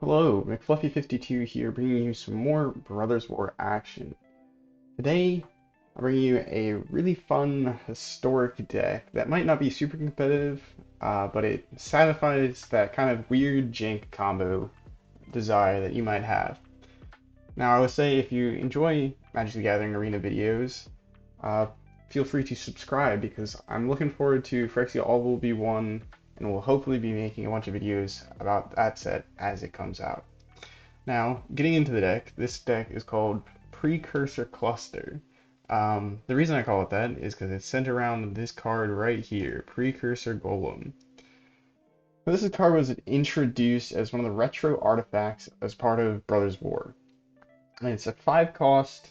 Hello, McFluffy52 here, bringing you some more Brothers War action. Today, I'm bringing you a really fun historic deck that might not be super competitive, but it satisfies that kind of weird jank combo desire that you might have. Now, I would say if you enjoy Magic the Gathering Arena videos, uh, feel free to subscribe because I'm looking forward to Phyrexia All Will Be One, and we'll hopefully be making a bunch of videos about that set as it comes out. Now, getting into the deck, this deck is called Precursor Cluster. The reason I call it that is because it's centered around this card right here, Precursor Golem. Now, this card was introduced as one of the retro artifacts as part of Brothers War. And it's a 5 cost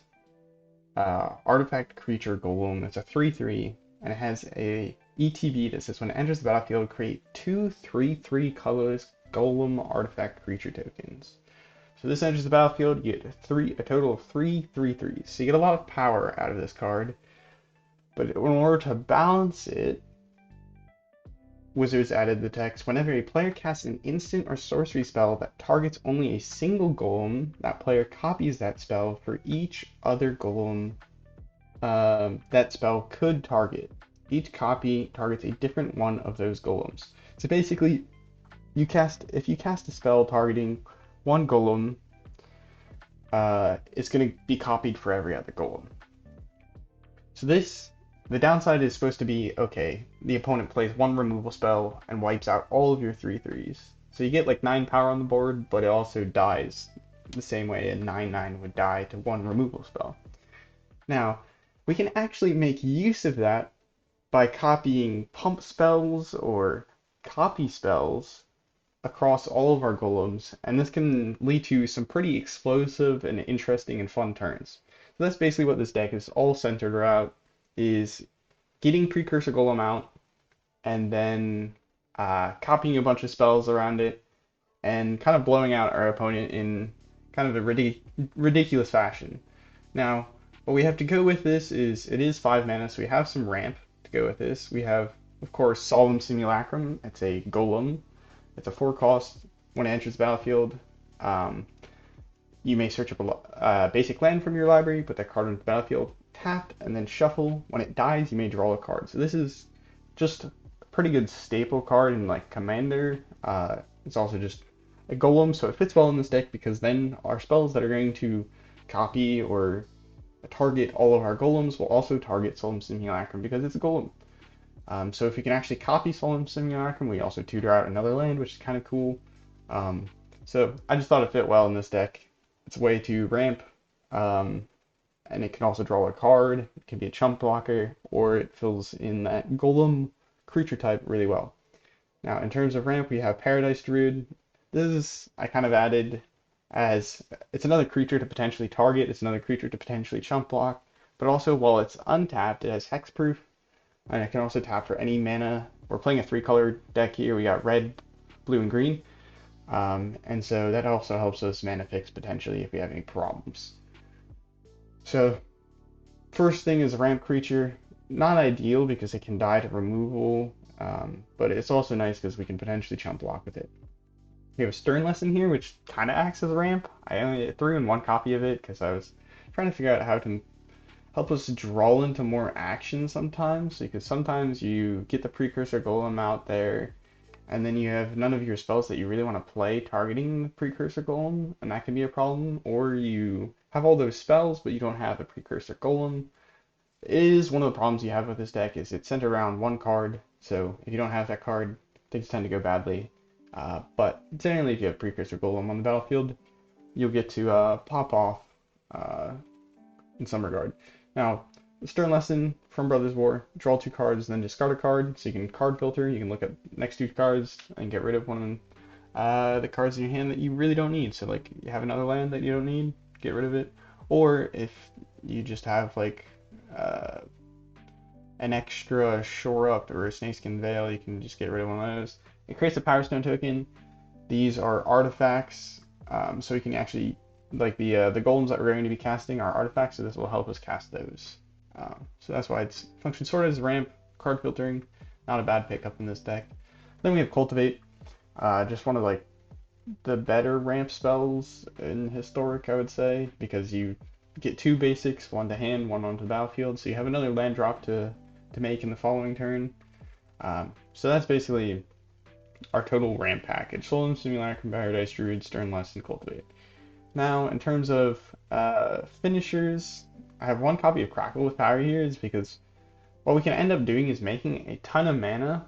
artifact creature golem. It's a 3/3, and it has a ETB that says when it enters the battlefield, create 2 3/3 colorless golem artifact creature tokens. So this enters the battlefield, you get a total of 3/3/3s. So you get a lot of power out of this card. But in order to balance it, Wizards added the text, whenever a player casts an instant or sorcery spell that targets only a single golem, that player copies that spell for each other golem that spell could target. Each copy targets a different one of those golems. So basically, if you cast a spell targeting one golem, it's going to be copied for every other golem. So the downside is supposed to be, okay, the opponent plays one removal spell and wipes out all of your 3/3s. So you get like 9 power on the board, but it also dies the same way a 9/9 would die to one removal spell. Now, we can actually make use of that by copying pump spells or copy spells across all of our golems, and this can lead to some pretty explosive and interesting and fun turns. So that's basically what this deck is all centered around, is getting Precursor Golem out, and then copying a bunch of spells around it, and kind of blowing out our opponent in kind of a ridiculous fashion. Now, what we have to go with this is, it is 5 mana, so we have some ramp to go with this. We have, of course, Solemn Simulacrum. It's a golem. It's a 4 cost. When it enters the battlefield, you may search up a basic land from your library, put that card into the battlefield, tap, and then shuffle. When it dies, you may draw a card. So this is just a pretty good staple card in like Commander. It's also just a golem, so it fits well in this deck because then our spells that are going to copy or target all of our golems will also target Solemn Simulacrum because it's a golem. So if we can actually copy Solemn Simulacrum, we also tutor out another land, which is kind of cool. So I just thought it fit well in this deck. It's a way to ramp, and it can also draw a card. It can be a chump blocker, or it fills in that golem creature type really well. Now, in terms of ramp, we have Paradise Druid. This is, I kind of added as, it's another creature to potentially target, it's another creature to potentially chump block, but also while it's untapped, it has hexproof, and it can also tap for any mana. We're playing a 3-color deck here. We got red, blue, and green. And so that also helps us mana fix potentially if we have any problems. So first thing is a ramp creature. Not ideal because it can die to removal, but it's also nice because we can potentially chump block with it. We have a Stern Lesson here, which kind of acts as a ramp. I only threw in 1 copy of it because I was trying to figure out how to help us draw into more action sometimes, because sometimes you get the Precursor Golem out there, and then you have none of your spells that you really want to play targeting the Precursor Golem, and that can be a problem. Or you have all those spells, but you don't have the Precursor Golem. It is one of the problems you have with this deck, is it's centered around 1 card, so if you don't have that card, things tend to go badly. But generally, if you have Precursor Golem on the battlefield, you'll get to pop off in some regard. Now, the Stern Lesson from Brothers War, draw 2 cards, then discard a card, so you can card filter. You can look at next 2 cards and get rid of one of the cards in your hand that you really don't need. So like, you have another land that you don't need, get rid of it. Or if you just have like an extra Shore Up or a Snakeskin Veil, you can just get rid of one of those. It creates a Power Stone token. These are artifacts, so we can actually, like the golems that we're going to be casting are artifacts, so this will help us cast those. So that's why it's functions sort of as ramp, card filtering, not a bad pickup in this deck. Then we have Cultivate, just one of like the better ramp spells in Historic, I would say, because you get two basics, one to hand, one onto the battlefield, so you have another land drop to make in the following turn. So that's basically our total ramp package. Solemn Simulacrum, Paradise Druid, Stern Lesson, Cultivate. Now, in terms of finishers, I have one copy of Crackle with Power here, is because what we can end up doing is making a ton of mana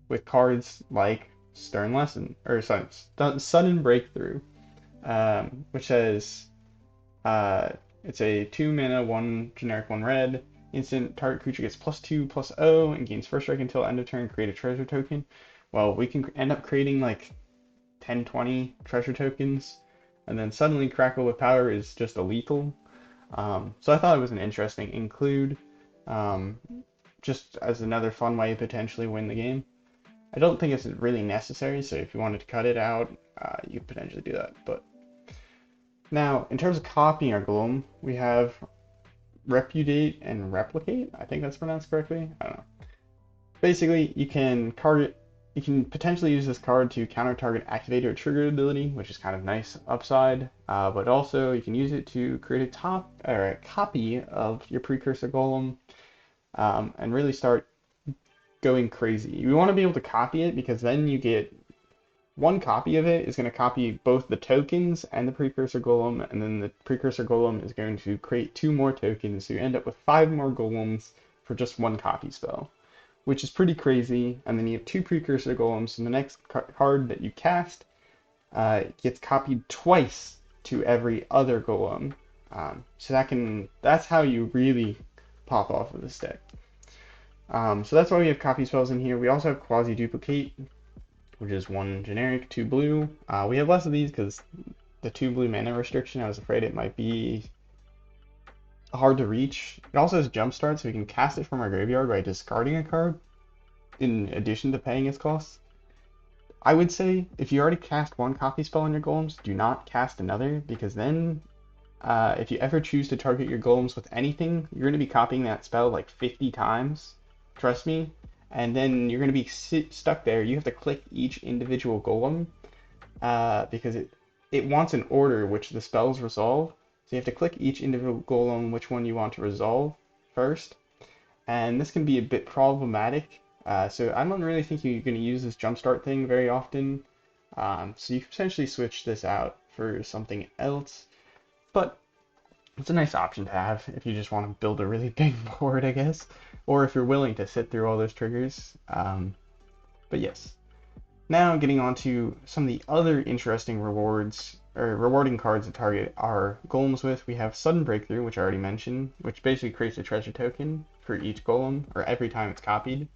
with cards like Stern Lesson, or Sudden Breakthrough, which says it's a 2 mana, 1 generic, 1 red. Instant target creature gets +2/+0 and gains first strike until end of turn, create a treasure token. Well, we can end up creating like 10, 20 treasure tokens, and then suddenly Crackle with Power is just a lethal. So I thought it was an interesting include, um, just as another fun way to potentially win the game. I don't think it's really necessary, so if you wanted to cut it out, you could potentially do that. But now, in terms of copying our Golem, we have Repudiate and Replicate. I think that's pronounced correctly. I don't know. Basically, you can potentially use this card to counter target activate or trigger ability, which is kind of nice upside. But also, you can use it to create a copy of your Precursor Golem, and really start going crazy. You want to be able to copy it because then you get one copy of it is going to copy both the tokens and the Precursor Golem, and then the Precursor Golem is going to create 2 more tokens, so you end up with 5 more golems for just one copy spell, which is pretty crazy. And then you have 2 Precursor Golems, so the next card that you cast gets copied twice to every other golem. So that's how you really pop off of this deck. So that's why we have copy spells in here. We also have Quasi Duplicate, which is 1 generic, 2 blue. We have less of these because the 2 blue mana restriction, I was afraid it might be hard to reach. It also has Jumpstart, so we can cast it from our graveyard by discarding a card in addition to paying its costs. I would say if you already cast one copy spell on your golems, do not cast another, because then if you ever choose to target your golems with anything, you're going to be copying that spell like 50 times. Trust me. And then you're going to be stuck there. You have to click each individual golem because it wants an order which the spells resolve. So you have to click each individual golem which one you want to resolve first. And this can be a bit problematic. So I don't really think you're going to use this jumpstart thing very often. So you can potentially switch this out for something else. But it's a nice option to have if you just want to build a really big board, I guess. Or if you're willing to sit through all those triggers. But yes. Now getting on to some of the other interesting rewarding cards to target our golems with. We have Sudden Breakthrough, which I already mentioned, which basically creates a treasure token for each golem, or every time it's copied.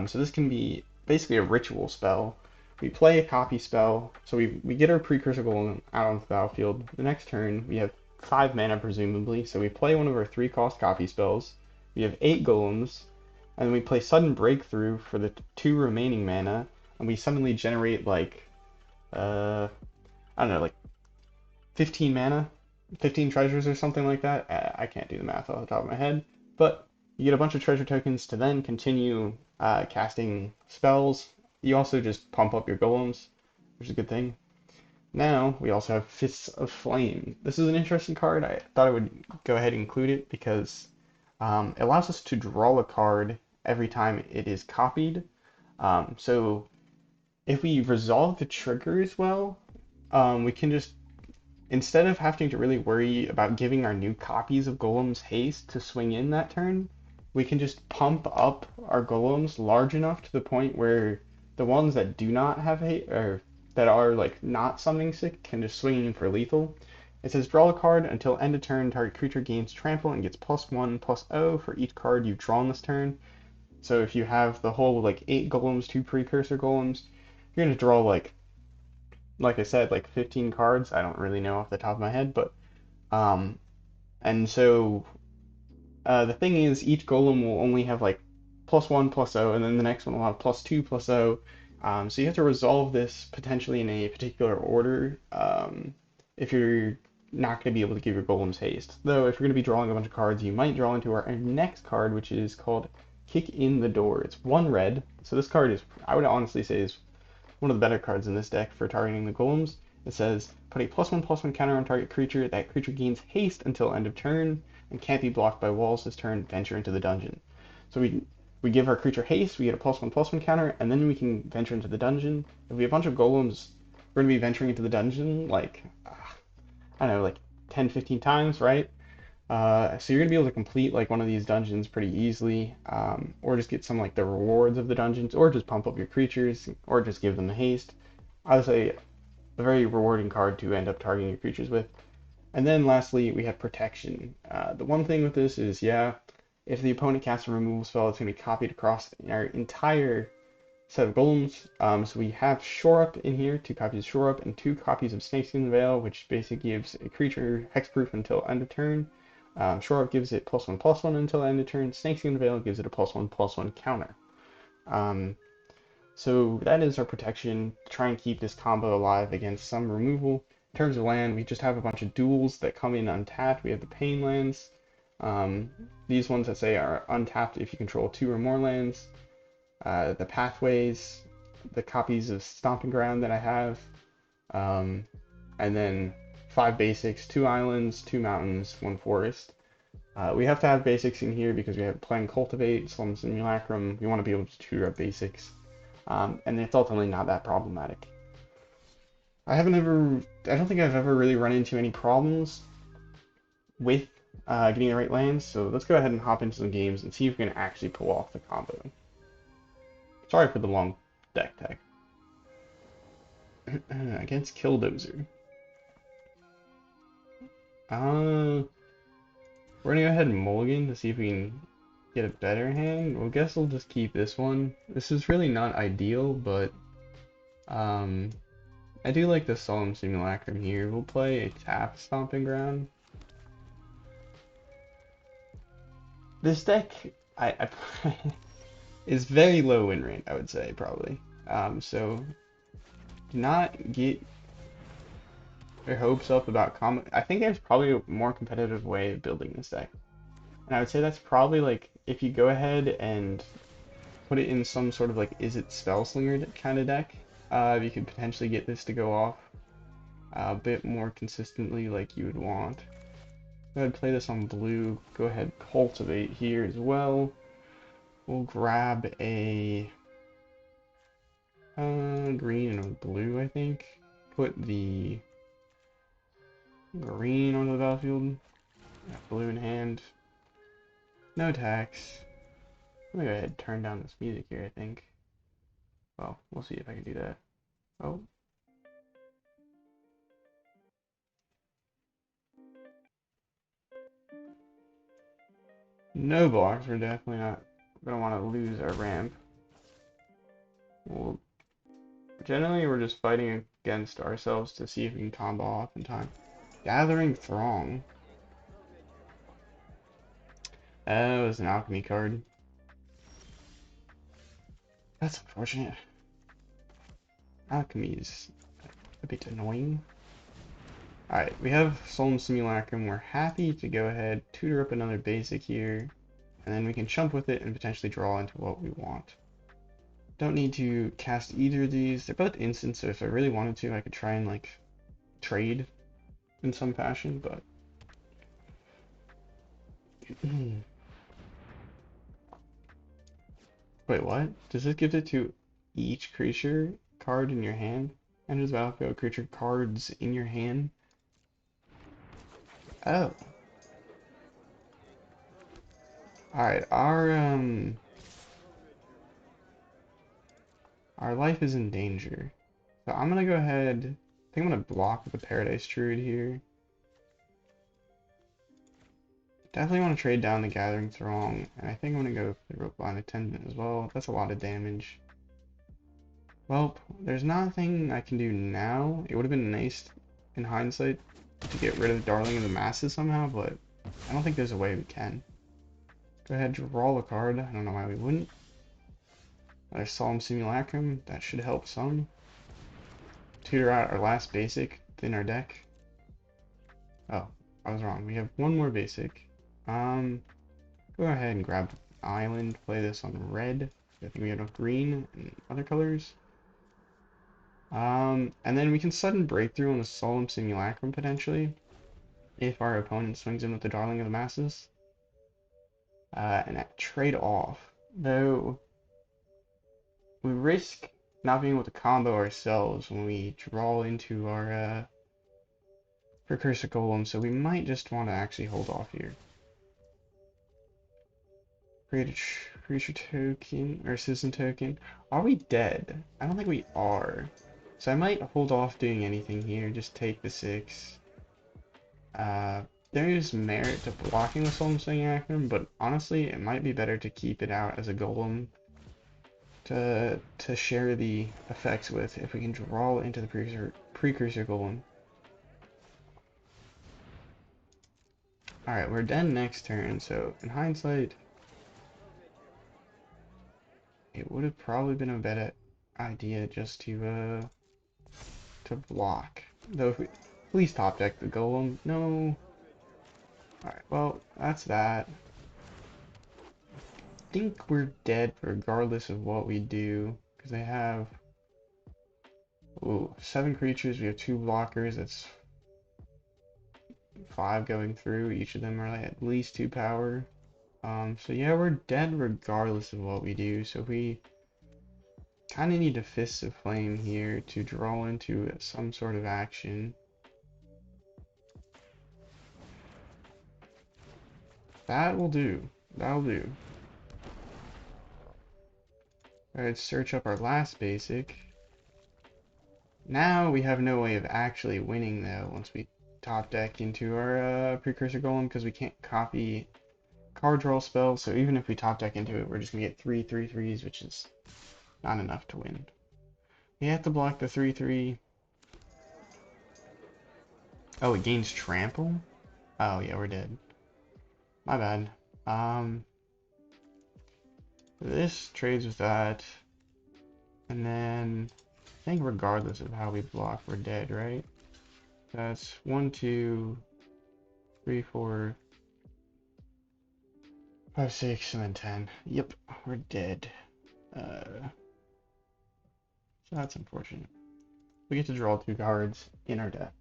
So this can be basically a ritual spell. We play a copy spell, so we get our Precursor Golem out onto the battlefield. The next turn, we have 5 mana presumably, so we play one of our 3-cost copy spells. We have 8 golems, and then we play Sudden Breakthrough for the 2 remaining mana, and we suddenly generate like, I don't know, like 15 mana, 15 treasures or something like that. I can't do the math off the top of my head, but you get a bunch of treasure tokens to then continue casting spells. You also just pump up your golems, which is a good thing. Now, we also have Fists of Flame. This is an interesting card. I thought I would go ahead and include it because it allows us to draw a card every time it is copied. So if we resolve the trigger as well, we can just, instead of having to really worry about giving our new copies of golems haste to swing in that turn, we can just pump up our golems large enough to the point where the ones that do not have haste, or that are like not summoning sick, can just swing in for lethal. It says draw a card until end of turn, target creature gains trample and gets +1/+0 for each card you've drawn this turn. So if you have the whole like 8 golems, 2 Precursor Golems, you're gonna draw like I said, like 15 cards. I don't really know off the top of my head, but and so the thing is, each golem will only have like +1/+0, and then the next one will have +2/+0. So you have to resolve this potentially in a particular order if you're not going to be able to give your golems haste. Though if you're going to be drawing a bunch of cards, you might draw into our next card, which is called Kick in the Door. It's 1 red, so this card is, I would honestly say, is one of the better cards in this deck for targeting the golems. It says, put a +1/+1 counter on target creature. That creature gains haste until end of turn and can't be blocked by walls this turn. Venture into the dungeon. So we give our creature haste, we get a +1/+1 counter, and then we can venture into the dungeon. If we have a bunch of golems, we're going to be venturing into the dungeon like, I don't know, like 10, 15 times, right? So you're going to be able to complete like one of these dungeons pretty easily, or just get some like the rewards of the dungeons, or just pump up your creatures, or just give them the haste. I would say a very rewarding card to end up targeting your creatures with. And then lastly, we have protection. The one thing with this is, yeah, if the opponent casts a removal spell, it's going to be copied across our entire set of golems. So we have Shore Up in here, 2 copies of Shore Up, and 2 copies of Snakeskin Veil, which basically gives a creature hexproof until end of turn. Shore Up gives it +1/+1 until end of turn. Snakeskin Veil gives it a +1/+1 counter. So that is our protection, to try and keep this combo alive against some removal. In terms of land, we just have a bunch of duels that come in untapped. We have the Pain lands. These ones that say are untapped if you control 2 or more lands. The Pathways, the copies of Stomping Ground that I have, and then 5 basics, 2 islands, 2 mountains, 1 forest. We have to have basics in here because we have Plan Cultivate, Slum Simulacrum. We want to be able to tutor up basics. And it's ultimately not that problematic. I don't think I've ever really run into any problems with getting the right lands, so let's go ahead and hop into some games and see if we can actually pull off the combo. Sorry for the long deck tag. Against Killdozer. We're gonna go ahead and mulligan to see if we can get a better hand. Well, I guess we'll just keep this one. This is really not ideal, but I do like the Solemn Simulacrum here. We'll play a tap Stomping Ground. This deck I is very low win rate, I would say, probably. So do not get your hopes up about combo. I think there's probably a more competitive way of building this deck. And I would say that's probably like if you go ahead and put it in some sort of like is it Spellslinger kind of deck, you could potentially get this to go off a bit more consistently like you would want. Go ahead and play this on blue. Go ahead and cultivate here as well. We'll grab a green and a blue, I think. Put the green onto the battlefield. Got blue in hand. No attacks. I'm gonna go ahead and turn down this music here, I think. Well, we'll see if I can do that. Oh. No blocks. We're definitely not gonna want to lose our ramp. Well, generally, we're just fighting against ourselves to see if we can combo off in time. Gathering Throng. Oh, it was an alchemy card. That's unfortunate. Alchemy is a bit annoying. Alright, we have Solemn Simulacrum. We're happy to go ahead, tutor up another basic here, and then we can chump with it and potentially draw into what we want. Don't need to cast either of these. They're both instant, so if I really wanted to, I could try and like trade in some fashion, but wait, what? Does this give it to each creature card in your hand? Enters the battlefield, creature cards in your hand. Oh. Alright, our life is in danger. So I'm gonna go ahead, I think I'm gonna block with the Paradise Druid here. Definitely want to trade down the Gathering Throng, and I think I'm gonna go for the Rope Line Attendant as well. That's a lot of damage. Well, there's nothing I can do now. It would have been nice in hindsight to get rid of Darling of the Masses somehow, but I don't think there's a way we can. Go ahead, draw a card. I don't know why we wouldn't. Another Solemn Simulacrum. That should help some. Tutor out our last basic in our deck. Oh, I was wrong. We have one more basic. Go ahead and grab Island. Play this on red. I think we have enough green and other colors. And then we can sudden breakthrough on the Solemn Simulacrum potentially, if our opponent swings in with the Darling of the Masses. And trade off. Though we risk not being able to combo ourselves when we draw into our Precursor Golem, so we might just want to actually hold off here. Create a creature token, or citizen token. Are we dead? I don't think we are. So I might hold off doing anything here, just take the 6. There is merit to blocking the Solemn Simulacrum, but honestly, it might be better to keep it out as a golem to share the effects with if we can draw into the Precursor Golem. Alright, we're dead next turn, so in hindsight, it would have probably been a better idea just to block. Though if we please top deck the golem. No. Alright, well, that's that. I think we're dead regardless of what we do. Because they have 7 creatures, we have 2 blockers, that's 5 going through. Each of them are like at least 2 power. So yeah, we're dead regardless of what we do. So we kind of need a Fist of Flame here to draw into some sort of action. That will do. That'll do. Alright, search up our last basic. Now we have no way of actually winning though once we top deck into our Precursor Golem because we can't copy card draw spells. So even if we top deck into it, we're just gonna get 3 3/3s, which is not enough to win. We have to block the 3/3. Oh, it gains trample? Oh yeah, we're dead. My bad. This trades with that. And then I think regardless of how we block, we're dead, right? That's 1, 2, 3, 4, 5, 6, and then 10. Yep, we're dead. So that's unfortunate. We get to draw 2 cards in our deck.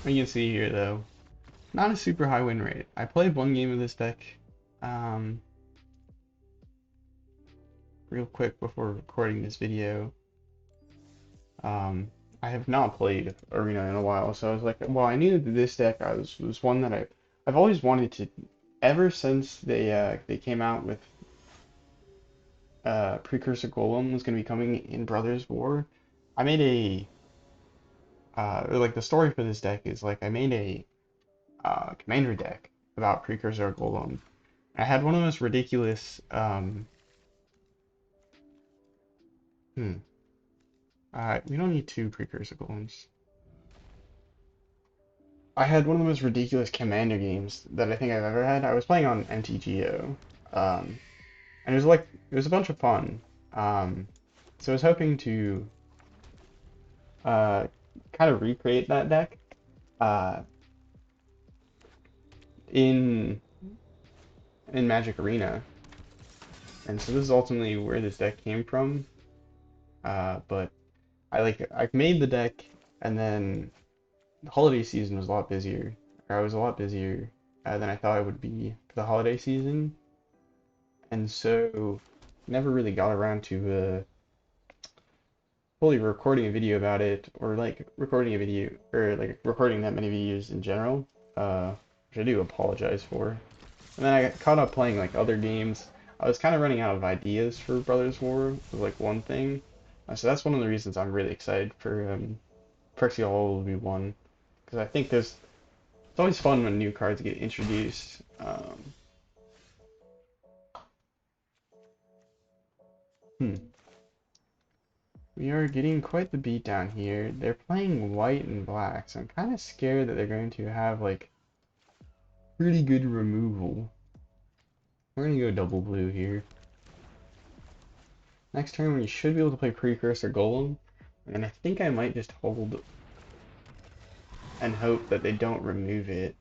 You can see here though, not a super high win rate. I played 1 game of this deck real quick before recording this video. I have not played Arena in a while, so I was like, well, I knew that this deck was one that I've always wanted to, ever since they came out with Precursor Golem was going to be coming in Brothers War. I made a like the story for this deck is like I made a commander deck about Precursor Golem. I had one of the most ridiculous we don't need 2 Precursor Golems. I had one of the most ridiculous commander games that I think I've ever had. I was playing on MTGO, and it was a bunch of fun. So I was hoping to kind of recreate that deck uh, in Magic Arena, and so this is ultimately where this deck came from. But I made the deck, and then the holiday season was a lot busier. Or I was a lot busier than I thought I would be for the holiday season, and so never really got around to fully recording a video about it, or like recording a video, or like recording that many videos in general, which I do apologize for. And then I got caught up playing like other games. I was kind of running out of ideas for Brothers War, was like one thing. So that's one of the reasons I'm really excited for Percy All V1, because I think it's always fun when new cards get introduced. We are getting quite the beat down here. They're playing white and black, so I'm kind of scared that they're going to have like pretty good removal. We're gonna go double blue here. Next turn we should be able to play Precursor Golem, and I think I might just hold and hope that they don't remove it.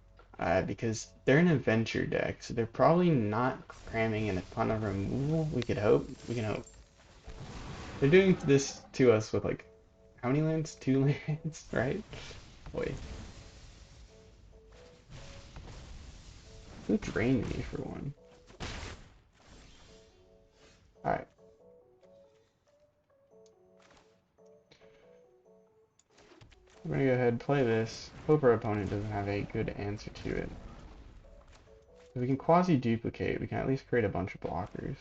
because they're an adventure deck, so they're probably not cramming in a ton of removal. We could hope. We can hope. They're doing this to us with like, how many lands? 2 lands, right? Boy. Who drained me for one? Alright. I'm gonna go ahead and play this. Hope our opponent doesn't have a good answer to it. If we can quasi-duplicate, we can at least create a bunch of blockers.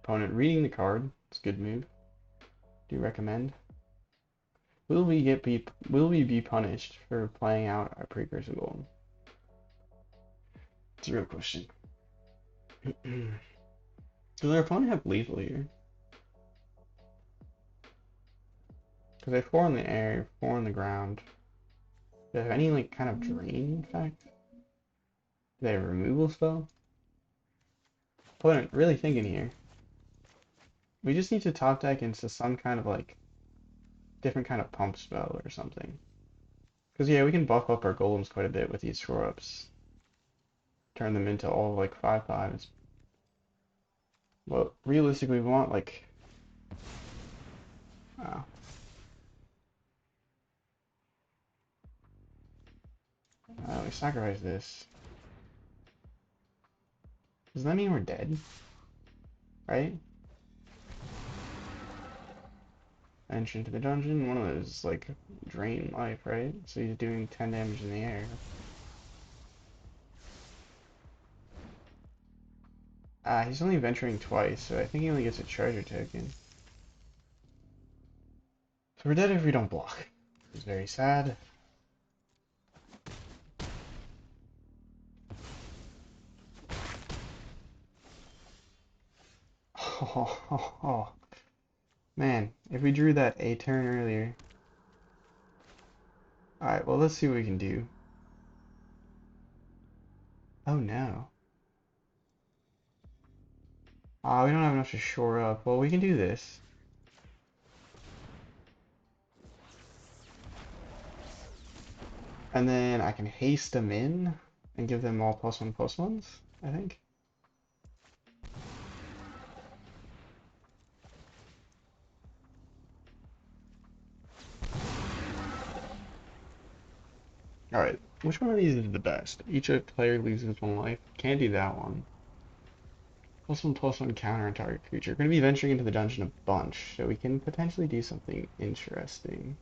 Opponent reading the card. It's a good move. Do you recommend? Will we be punished for playing out our Precursor Golem? It's a real question. Does our opponent have lethal here? Because they have 4 in the air, 4 on the ground. Do they have any like kind of drain effect? Do they have a removal spell? Opponent really thinking here. We just need to top deck into some kind of like different kind of pump spell or something. Because yeah, we can buff up our golems quite a bit with these shore ups. Turn them into all like 5/5s. Well, realistically, we want like. Oh. We sacrifice this. Does that mean we're dead? Right? Enter into the dungeon. One of those is like drain life, right? So he's doing 10 damage in the air. He's only venturing twice, so I think he only gets a treasure token. So we're dead if we don't block. It's very sad. Oh, man, if we drew that a turn earlier. Alright, well, let's see what we can do. Oh no. We don't have enough to shore up. Well, we can do this. And then I can haste them in and give them all +1/+1s, I think. Alright, which one of these is the best? Each player loses 1 life. Can't do that one. +1/+1 counter on target creature. We're going to be venturing into the dungeon a bunch, so we can potentially do something interesting.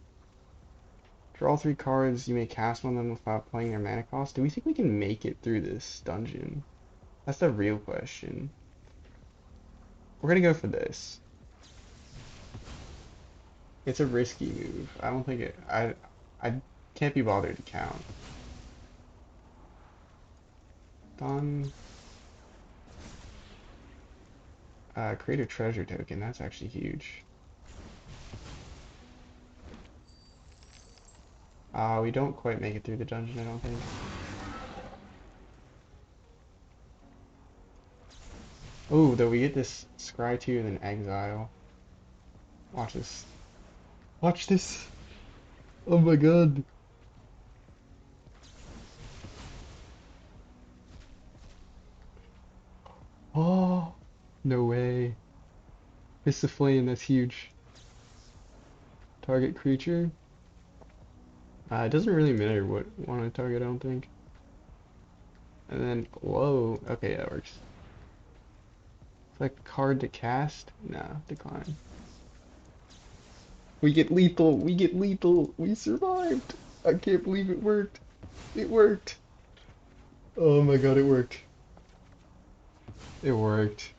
Draw 3 cards, you may cast one of them without playing their mana cost. Do we think we can make it through this dungeon? That's the real question. We're going to go for this. It's a risky move. I don't think it... I can't be bothered to count. Done. Create a treasure token. That's actually huge. We don't quite make it through the dungeon, I don't think. Oh, though we get this scry 2 and then exile. Watch this. Watch this. Oh my god. Oh, no way. It's the flame, that's huge. Target creature. It doesn't really matter what one I target, I don't think. And then, whoa, okay, that works. It's like card to cast? Nah, decline. We get lethal, we get lethal, we survived! I can't believe it worked. It worked. Oh my god, it worked. It worked.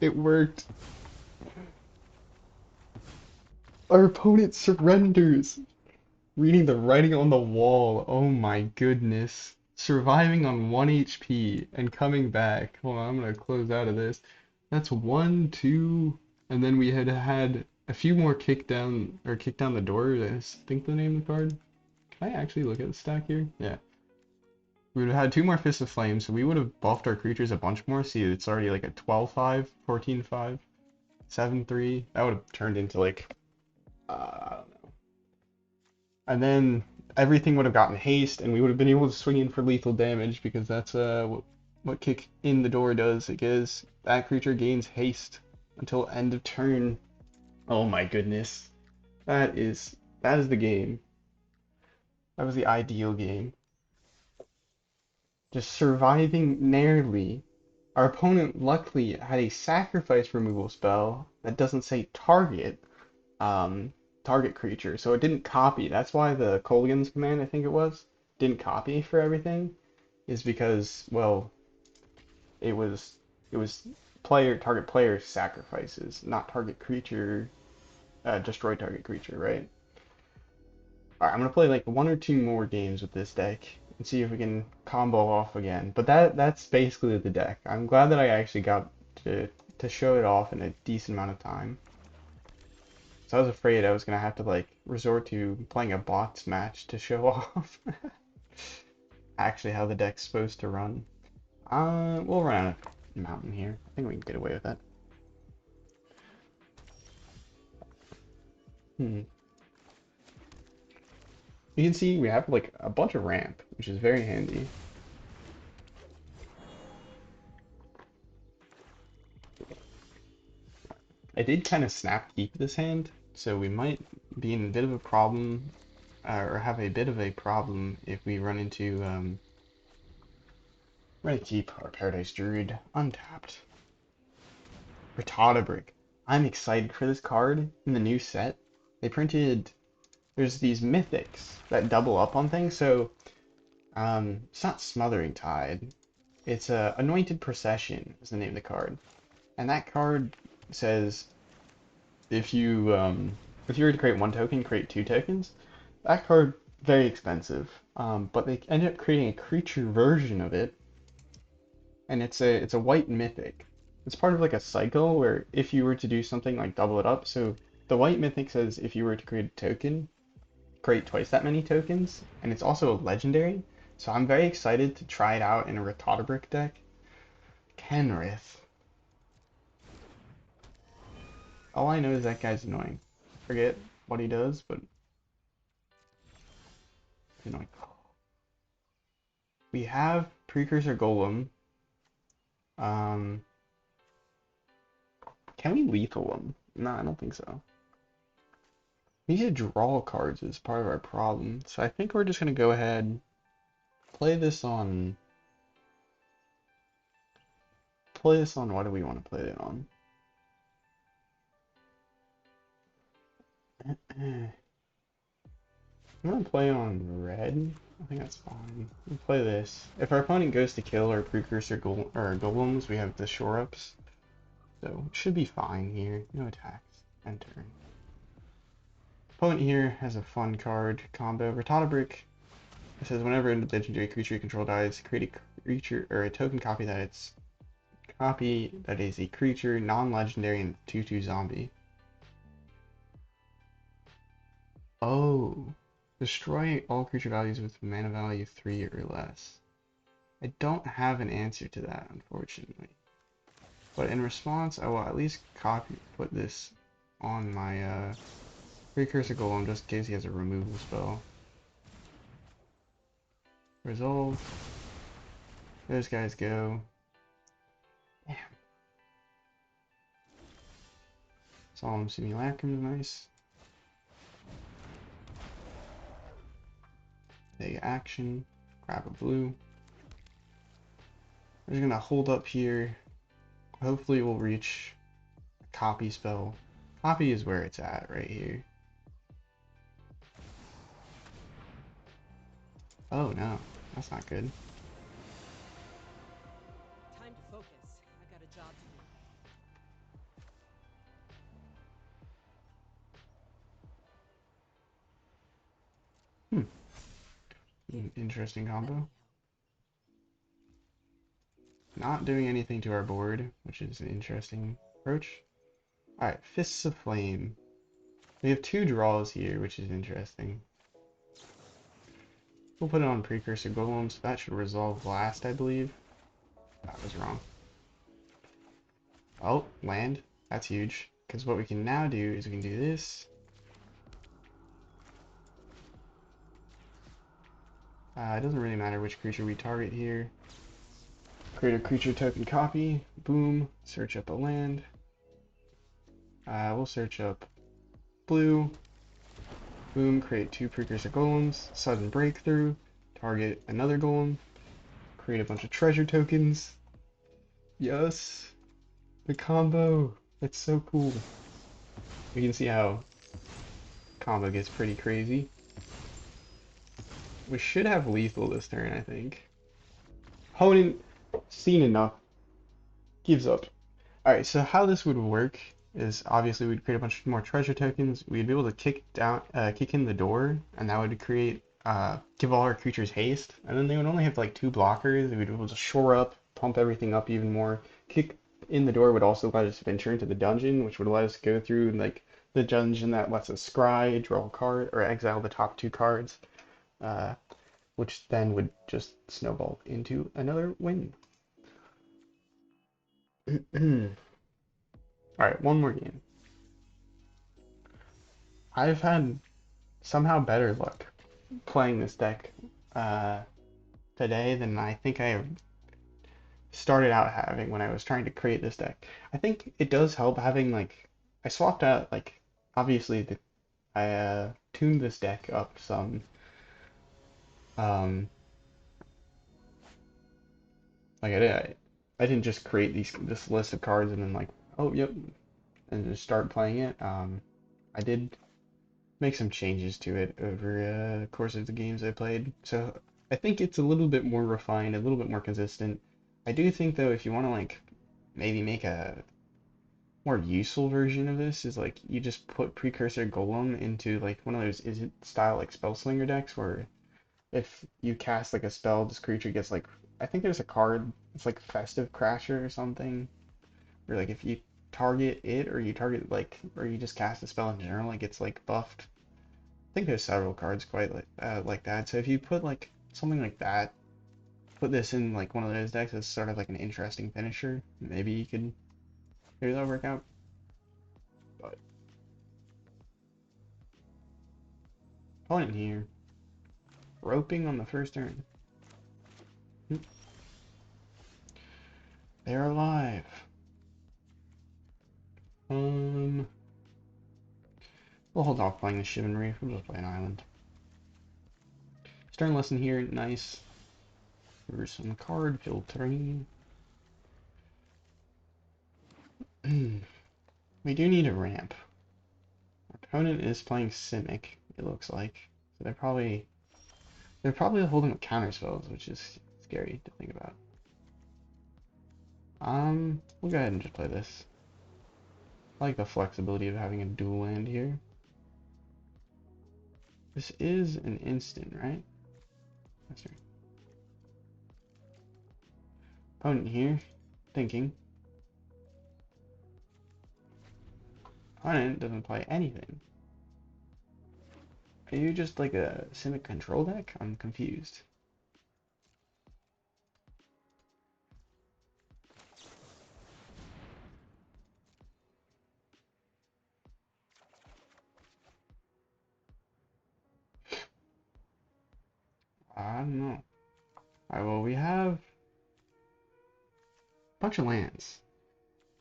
It worked. Our opponent surrenders. Reading the writing on the wall. Oh my goodness. Surviving on 1 HP and coming back. Hold on, I'm gonna close out of this. That's 1, 2, and then we had had a few more kick down the door. I think the name of the card. Can I actually look at the stack here? Yeah. We would have had 2 more Fists of Flame, so we would have buffed our creatures a bunch more. See, it's already like a 12/5, 14/5. 7-3. That would have turned into like, I don't know. And then everything would have gotten haste, and we would have been able to swing in for lethal damage because that's what kick in the door does. It gives that creature gains haste until end of turn. Oh my goodness. That is the game. That was the ideal game. Just surviving narrowly. Our opponent luckily had a sacrifice removal spell that doesn't say target, target creature, so it didn't copy. That's why the Colgan's command, I think it was, didn't copy for everything, is because, well, it was target player sacrifices, not target creature, destroy target creature, right? Alright, I'm gonna play like one or two more games with this deck and see if we can combo off again. But that's basically the deck. I'm glad that I actually got to show it off in a decent amount of time. So I was afraid I was gonna have to like resort to playing a bots match to show off actually how the deck's supposed to run. We'll run out of mountain here. I think we can get away with that. Hmm. You can see we have like a bunch of ramp, which is very handy. I did kind of snap keep this hand, so we might be in a bit of a problem, or have a bit of a problem if we run into, we're gonna keep our Paradise Druid untapped. Brick. I'm excited for this card in the new set. They printed, there's these mythics that double up on things, so, it's not Smothering Tide. It's Anointed Procession is the name of the card. And that card says if you were to create one token, create two tokens. That card very expensive, but they ended up creating a creature version of it, and it's a white mythic. It's part of like a cycle where if you were to do something like double it up, so the white mythic says if you were to create a token, create twice that many tokens, and it's also a legendary. So I'm very excited to try it out in a Brick deck. Kenrith. All I know is that guy's annoying. Forget what he does, but he's annoying. We have Precursor Golem. Um, can we lethal him? No, I don't think so. We need to draw cards as part of our problem. So I think we're just gonna go ahead, play this on. Play this on. What do we want to play it on? I'm gonna play on red. I think that's fine. We'll play this. If our opponent goes to kill our Precursor Golems, we have the shore ups. So it should be fine here. No attacks. End turn. Opponent here has a fun card combo. Brick. It says whenever a legendary creature you control dies, create a creature or a token copy that is a creature, non-legendary, and 2/2 zombie. Oh, destroy all creature values with mana value 3 or less. I don't have an answer to that, unfortunately. But in response, I will at least put this on my Precursor Golem just in case he has a removal spell. Resolve. Those guys go. Damn. Solemn Simulacrum is nice. Take action. Grab a blue. We're just gonna hold up here. Hopefully we'll reach a copy spell. Copy is where it's at right here. Oh no, that's not good. Time to focus. I got a job to do. Interesting combo. Not doing anything to our board, which is an interesting approach. Alright, Fists of Flame. We have two draws here, which is interesting. We'll put it on Precursor Golem, so that should resolve last, I believe. That was wrong. Oh, land. That's huge. Because what we can now do is we can do this. It doesn't really matter which creature we target here. Create a creature token copy. Boom. Search up a land. We'll search up blue. Boom. Create 2 Precursor Golems. Sudden Breakthrough. Target another golem. Create a bunch of treasure tokens. Yes. The combo. It's so cool. We can see how combo gets pretty crazy. We should have lethal this turn, I think. Opponent, seen enough, gives up. Alright, so how this would work is obviously we'd create a bunch more treasure tokens. We'd be able to kick in the door, and that would create, give all our creatures haste. And then they would only have like 2 blockers. We'd be able to shore up, pump everything up even more. Kick in the door would also let us venture into the dungeon, which would let us go through like the dungeon that lets us scry, draw a card, or exile the top 2 cards. Which then would just snowball into another win. Alright, one more game. I've had somehow better luck playing this deck today than I think I started out having when I was trying to create this deck. I think it does help having like I swapped out like obviously I tuned this deck up some um like I didn't just create this list of cards and then like oh yep and just start playing it. I did make some changes to it over the course of the games I played. So I think it's a little bit more refined, a little bit more consistent. I do think though, if you want to like maybe make a more useful version of this, is like you just put Precursor Golem into like one of those is it style like Spellslinger decks where if you cast like a spell, this creature gets like I think there's a card, it's like Festive Crasher or something, where like if you target it or you target like or you just cast a spell in general, it gets like buffed. I think there's several cards quite like that. So if you put like something like that, put this in like one of those decks as sort of like an interesting finisher, maybe that'll work out. But opponent here, roping on the first turn. They're alive. We'll hold off playing the Chivalry. We'll just play an island. Stern lesson here, nice. Reverse on the card, filtering. We do need a ramp. Our opponent is playing Simic, it looks like. So they're probably holding up counter spells, which is scary to think about. We'll go ahead and just play this. I like the flexibility of having a dual land here. This is an instant, right? That's right. Opponent here, thinking. Opponent doesn't play anything. Are you just like a Simic control deck? I'm confused. I don't know. Alright, well, we have a bunch of lands.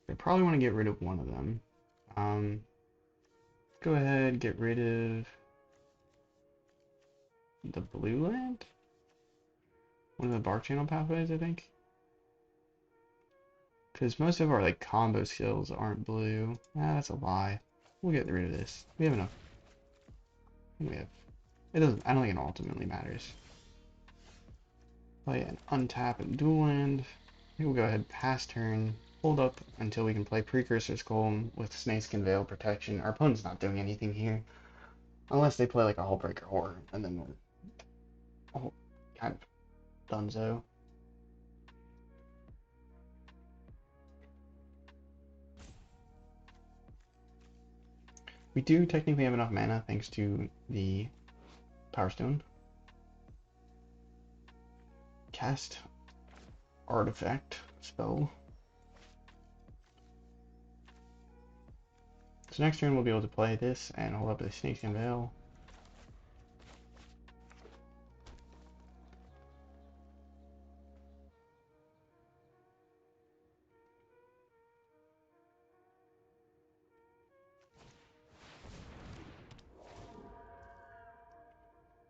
I probably want to get rid of one of them. Go ahead, get rid of the blue land? One of the Bark Channel pathways, I think. Because most of our like combo skills aren't blue. Ah, that's a lie. We'll get rid of this. We have enough. We have. It doesn't. I don't think it ultimately matters. Play an untap and dual land. I think we'll go ahead pass turn. Hold up until we can play Precursor Golem with Snakeskin Veil protection. Our opponent's not doing anything here. Unless they play like a Hullbreaker Horror, and then we're all kind of donezo. We do technically have enough mana thanks to the Power Stone. Cast Artifact spell. So next turn we'll be able to play this and hold up the Snakeskin Veil.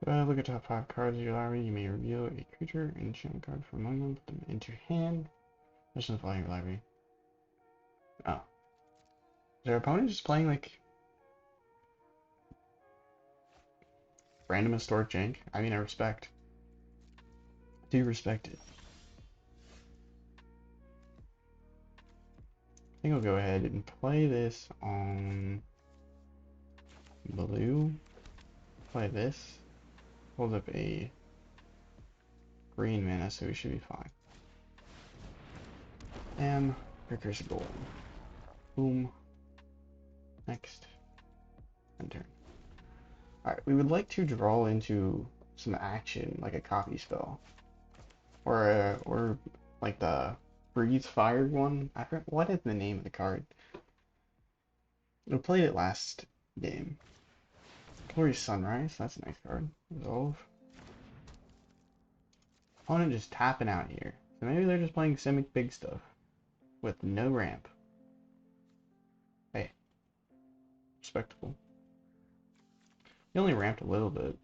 Look at top 5 cards of your library. You may reveal a creature and enchant card from among them, put them into your hand. There's no flying your library. Oh. Is their opponent just playing like random historic jank? I mean, I respect. I do respect it. I think I'll go ahead and play this on blue. Play this. Hold up a green mana, so we should be fine. And Precursor Golem. Boom. Next. End turn. Alright, we would like to draw into some action, like a copy spell. Or like the Breathe Fire one. I forget, what is the name of the card? We played it last game. Glorious Sunrise, that's a nice card. Resolve. Opponent just tapping out here. So maybe they're just playing Simic big stuff. With no ramp. Hey. Respectable. He only ramped a little bit.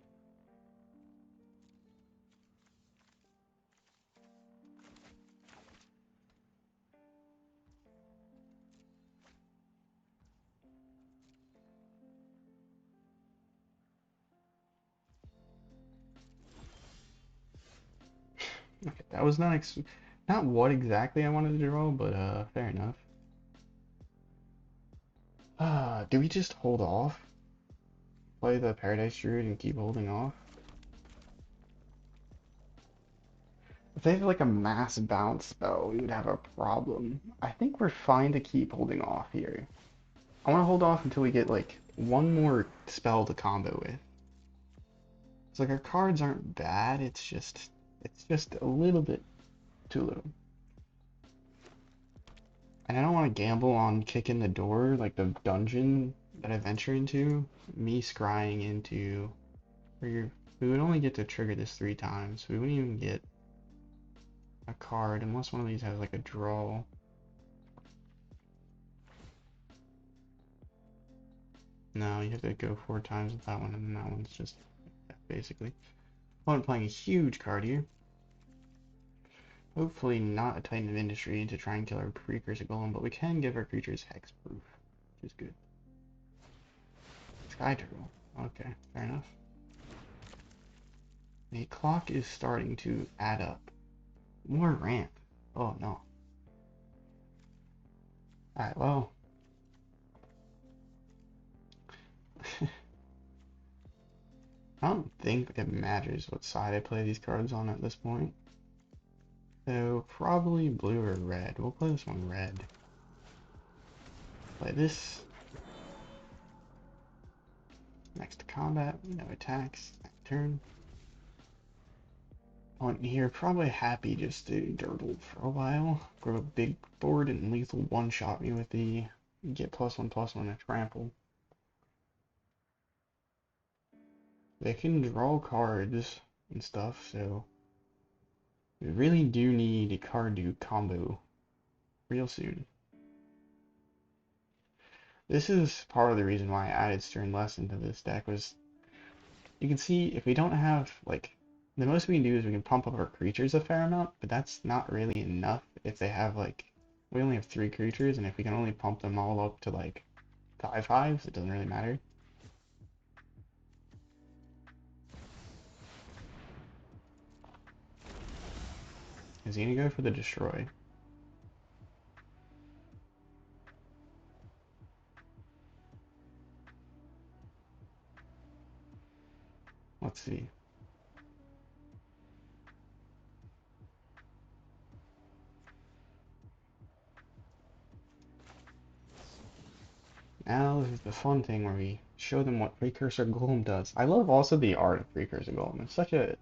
Okay, that was not what exactly I wanted to draw, but fair enough. Do we just hold off? Play the Paradise Druid and keep holding off? If they have like a mass bounce spell, we would have a problem. I think we're fine to keep holding off here. I want to hold off until we get like one more spell to combo with. It's like our cards aren't bad, it's just a little bit too little. And I don't want to gamble on kicking the door, like the dungeon that I venture into. Me scrying into where we would only get to trigger this 3 times. We wouldn't even get a card unless one of these has like a draw. No, you have to go 4 times with that one, and then that one's just basically. I'm playing a huge card here. Hopefully not a Titan of Industry to try and kill our Precursor Golem, but we can give our creatures hexproof, which is good. Sky Turtle. Okay, fair enough. The clock is starting to add up. More ramp. Oh no. Alright, well. I don't think it matters what side I play these cards on at this point. So, probably blue or red. We'll play this one red. Play this. Next to combat, no attacks. Turn. On here, probably happy just to durdle for a while. Grow a big board and lethal one-shot me with the get +1/+1 and trample. They can draw cards and stuff, so we really do need a card to combo real soon. This is part of the reason why I added Stern Lesson to this deck was you can see if we don't have like the most we can do is we can pump up our creatures a fair amount, but that's not really enough if they have like we only have 3 creatures and if we can only pump them all up to like 5/5s, it doesn't really matter. Is he gonna go for the destroy? Let's see. Now this is the fun thing where we show them what Precursor Golem does. I love also the art of Precursor Golem. It's such a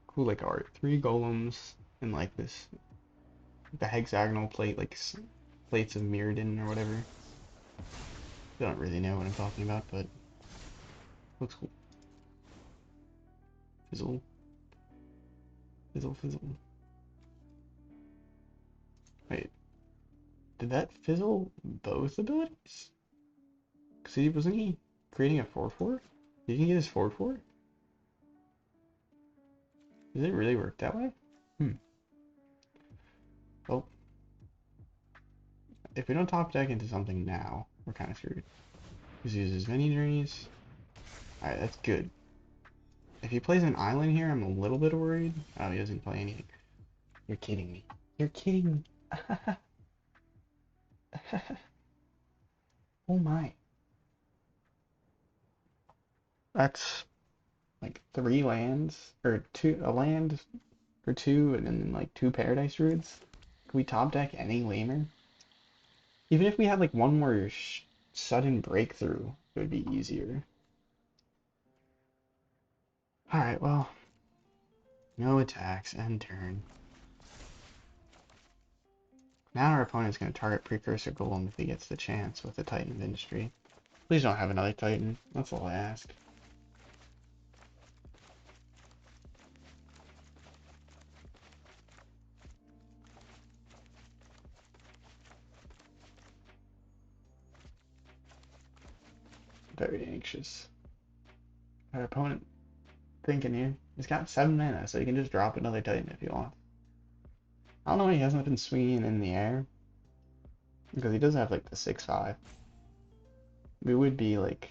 cool like art. 3 golems and like this the hexagonal plate like plates of Mirrodin or whatever. don't really know what I'm talking about, but looks cool. Fizzle. Fizzle, fizzle. Wait, did that fizzle both abilities? Because wasn't he creating a 4/4? Did he get his 4/4? Does it really work that way? Hmm. Well, if we don't top deck into something now, we're kind of screwed. He uses mini journeys. Alright, that's good. If he plays an island here, I'm a little bit worried. Oh, he doesn't play anything. You're kidding me. You're kidding me. Oh my. That's like 3 lands, or a land or two, and then like 2 Paradise Druids. Can we top deck any lamer? Even if we had like one more sudden breakthrough, it would be easier. Alright, well, no attacks, end turn. Now our opponent's going to target Precursor Golem if he gets the chance with the Titan of Industry. Please don't have another Titan, that's all I ask. Very anxious. Our opponent thinking here. He's got 7 mana, so he can just drop another Titan if he wants. I don't know why he hasn't been swinging in the air. Because he does have like the 6/5. We would be like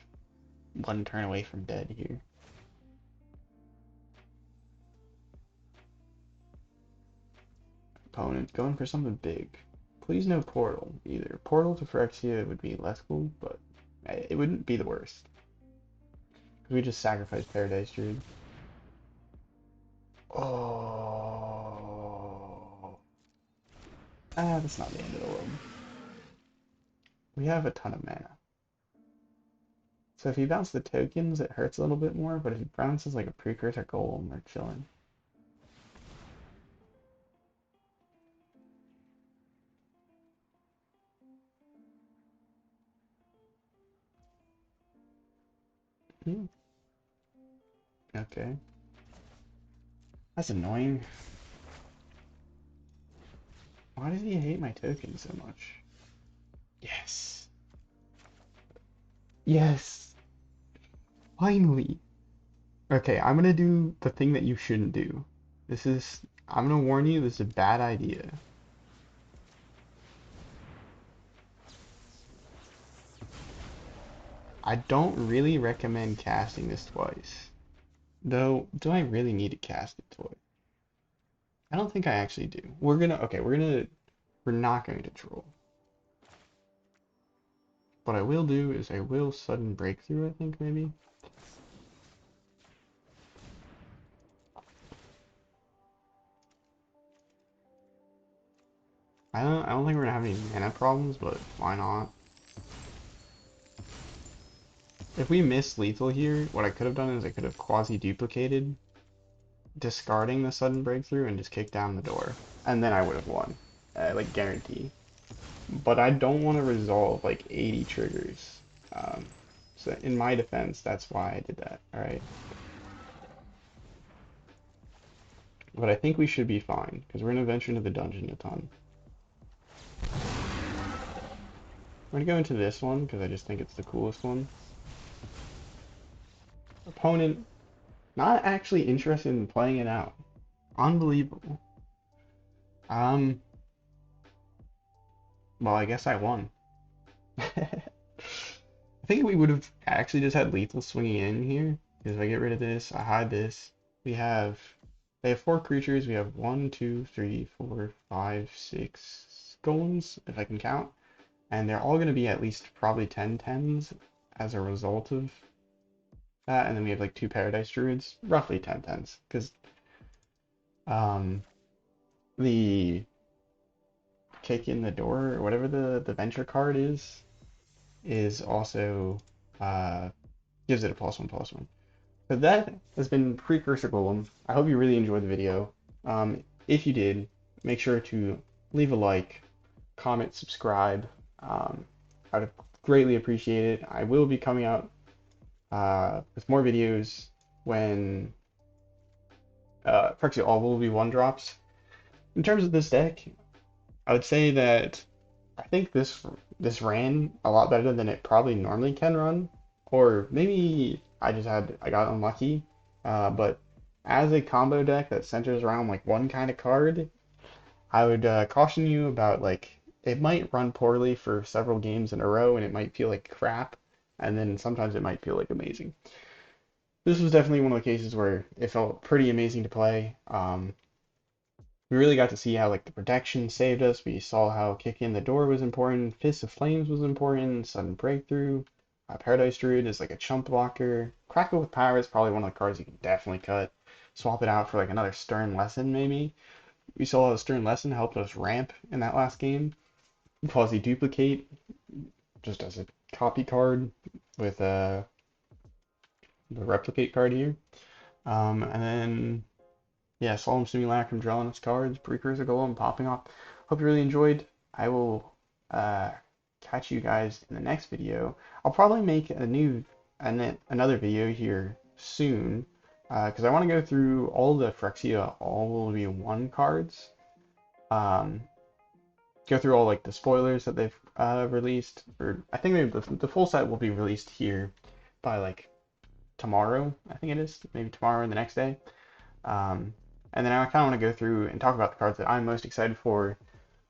1 turn away from dead here. Opponent going for something big. Please no portal either. Portal to Phyrexia would be less cool, but it wouldn't be the worst. Because we just sacrificed Paradise Druid. Oh. Ah, that's not the end of the world. We have a ton of mana. So if he bounces the tokens, it hurts a little bit more, but if he bounces like a Precursor Golem, we're chilling. Hmm. Okay. That's annoying. Why does he hate my token so much? Yes. Yes. Finally. Okay, I'm gonna do the thing that you shouldn't do. I'm gonna warn you, this is a bad idea. I don't really recommend casting this twice. Though, do I really need to cast it twice? I don't think I actually do. We're not going to troll. What I will do is I will sudden breakthrough, I think, maybe. I don't think we're gonna have any mana problems, but why not? If we miss lethal here, what I could have done is I could have quasi-duplicated, discarding the sudden breakthrough and just kicked down the door. And then I would have won. Like, guarantee. But I don't want to resolve like 80 triggers. So in my defense, that's why I did that, alright? But I think we should be fine, because we're going to venture into the dungeon a ton. I'm going to go into this one, because I just think it's the coolest one. Opponent, not actually interested in playing it out. Unbelievable. Well, I guess I won. I think we would have actually just had lethal swinging in here, because if I get rid of this, I hide this. They have 4 creatures. We have 1, 2, 3, 4, 5, 6 golems, if I can count. And they're all going to be at least probably 10/10s as a result of that. And then we have like 2 Paradise Druids, roughly 10/10s, because the kick in the door, or whatever the venture card is also gives it a +1/+1. So that has been Precursor Golem. I hope you really enjoyed the video. If you did, make sure to leave a like, comment, subscribe. I'd greatly appreciate it. I will be coming out with more videos when Prexy All will be one drops. In terms of this deck, I would say that I think this ran a lot better than it probably normally can run, or maybe I got unlucky. But as a combo deck that centers around like one kind of card, I would caution you about like it might run poorly for several games in a row, and it might feel like crap, and then sometimes it might feel like amazing. This was definitely one of the cases where it felt pretty amazing to play. We really got to see how like the protection saved us. We saw how kick in the door was important, Fist of Flames was important, sudden breakthrough. Paradise Druid is like a chump blocker. Crackle with Power is probably one of the cards you can definitely cut. Swap it out for like another Stern Lesson maybe. We saw how the Stern Lesson helped us ramp in that last game. Quasi Duplicate just as a copy card with the Replicate card here. And then yeah, Solemn Simulacrum drawing its cards, Precursor Golem popping off. Hope you really enjoyed. I will catch you guys in the next video. I'll probably make another video here soon because I want to go through all the Phyrexia All Will Be One cards. Go through all like the spoilers that they've released, or I think maybe the full set will be released here by like tomorrow. I think it is maybe tomorrow or the next day. And then I kind of want to go through and talk about the cards that I'm most excited for,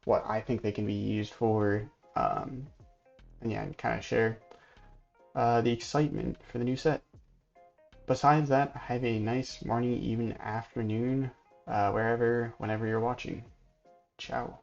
what I think they can be used for, and yeah, and kind of share the excitement for the new set. Besides that, have a nice morning, evening, afternoon, whenever you're watching. Ciao.